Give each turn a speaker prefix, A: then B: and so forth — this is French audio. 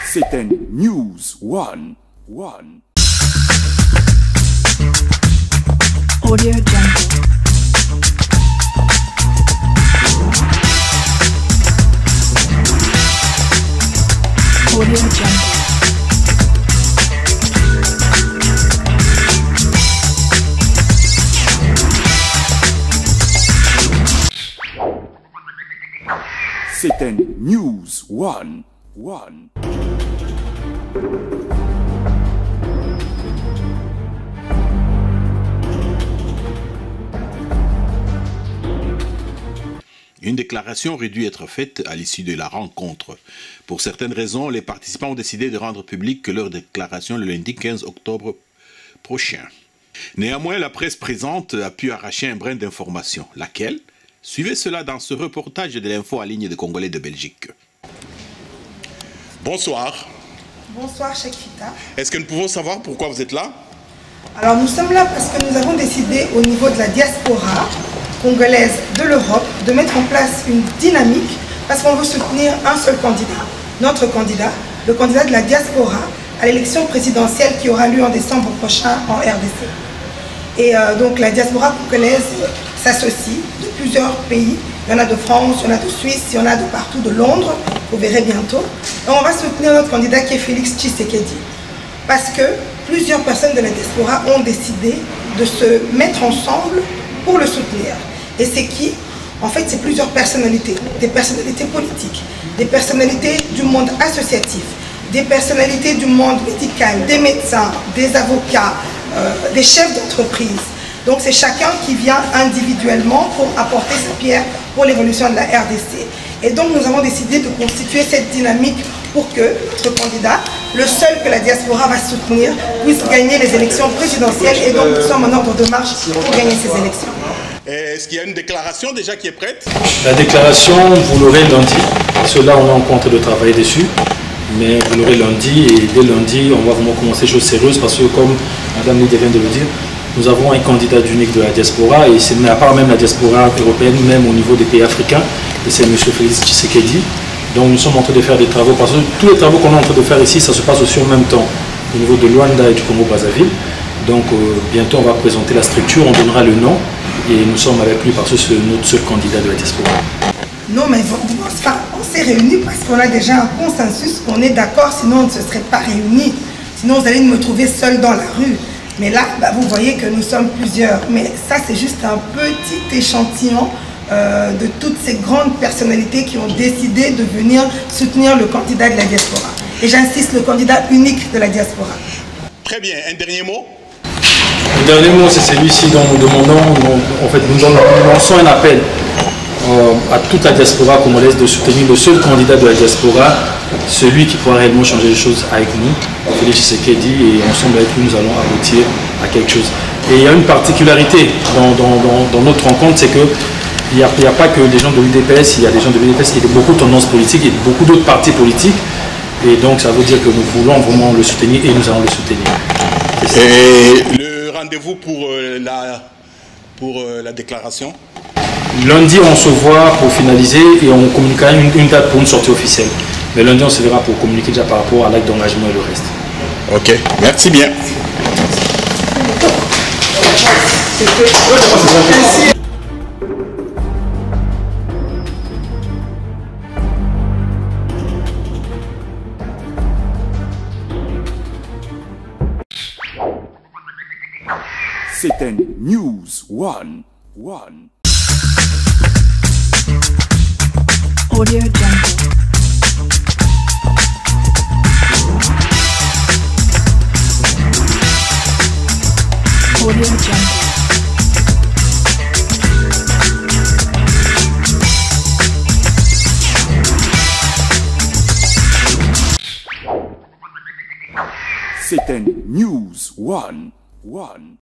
A: C'est un News One.
B: Audio Jungle. Audio Jungle.
A: C'est un News One.
C: Une déclaration aurait dû être faite à l'issue de la rencontre. Pour certaines raisons, les participants ont décidé de rendre publique leur déclaration le lundi 15 octobre prochain. Néanmoins, la presse présente a pu arracher un brin d'information. Laquelle? Suivez cela dans ce reportage de l'info en ligne des Congolais de Belgique.
D: Bonsoir.
E: Bonsoir, Cheikh Fita.
D: Est-ce que nous pouvons savoir pourquoi vous êtes là?
E: Alors, nous sommes là parce que nous avons décidé au niveau de la diaspora congolaise de l'Europe de mettre en place une dynamique parce qu'on veut soutenir un seul candidat, notre candidat, le candidat de la diaspora à l'élection présidentielle qui aura lieu en décembre prochain en RDC. Et donc la diaspora congolaise s'associe de plusieurs pays. Il y en a de France, il y en a de Suisse, il y en a de partout, de Londres, vous verrez bientôt. Et on va soutenir notre candidat qui est Félix Tshisekedi. Parce que plusieurs personnes de la diaspora ont décidé de se mettre ensemble pour le soutenir. Et c'est qui? En fait, c'est plusieurs personnalités, des personnalités politiques, des personnalités du monde associatif, des personnalités du monde médical, des médecins, des avocats, des chefs d'entreprise. Donc c'est chacun qui vient individuellement pour apporter sa pierre pour l'évolution de la RDC. Et donc nous avons décidé de constituer cette dynamique pour que notre candidat, le seul que la diaspora va soutenir, puisse gagner les élections présidentielles. Et donc nous sommes en ordre de marche pour gagner ces élections.
D: Est-ce qu'il y a une déclaration déjà qui est prête?
F: La déclaration, vous l'aurez lundi. Cela, on est en compte de travailler dessus. Mais vous l'aurez lundi et dès lundi, on va vraiment commencer des choses sérieuses parce que comme Madame Lydie vient de le dire, nous avons un candidat unique de la diaspora et c'est à part même la diaspora européenne, même au niveau des pays africains, et c'est M. Félix Tshisekedi. Donc nous sommes en train de faire des travaux parce que tous les travaux qu'on est en train de faire ici, ça se passe aussi en même temps au niveau de Luanda et du Congo-Brazzaville. Donc bientôt on va présenter la structure, on donnera le nom et nous sommes avec lui parce que c'est notre seul candidat de la diaspora.
E: Non, mais on s'est réunis parce qu'on a déjà un consensus, on est d'accord, sinon on ne se serait pas réunis. Sinon vous allez me trouver seul dans la rue. Mais là, vous voyez que nous sommes plusieurs. Mais ça, c'est juste un petit échantillon de toutes ces grandes personnalités qui ont décidé de venir soutenir le candidat de la diaspora. Et j'insiste, le candidat unique de la diaspora.
D: Très bien. Un dernier mot?
F: Le dernier mot, c'est celui-ci dont nous demandons, en fait, nous lançons un appel à toute la diaspora congolaise de soutenir le seul candidat de la diaspora, celui qui pourra réellement changer les choses avec nous, Félix Tshisekedi, et ensemble avec lui, nous allons aboutir à quelque chose. Et il y a une particularité dans notre rencontre, c'est qu'il n'y a pas que des gens de l'UDPS, il y a des gens de l'UDPS, il y a beaucoup de tendances politiques, il y a beaucoup d'autres partis politiques, et donc ça veut dire que nous voulons vraiment le soutenir et nous allons le soutenir.
D: Et le rendez-vous pour la déclaration?
F: Lundi, on se voit pour finaliser et on communiquera une date pour une sortie officielle. Mais lundi, on se verra pour communiquer déjà par rapport à l'acte d'engagement et le reste.
D: Ok, merci bien.
A: C'est un News One.
B: Audio Jungle. Audio Jungle.
A: C'est un News One.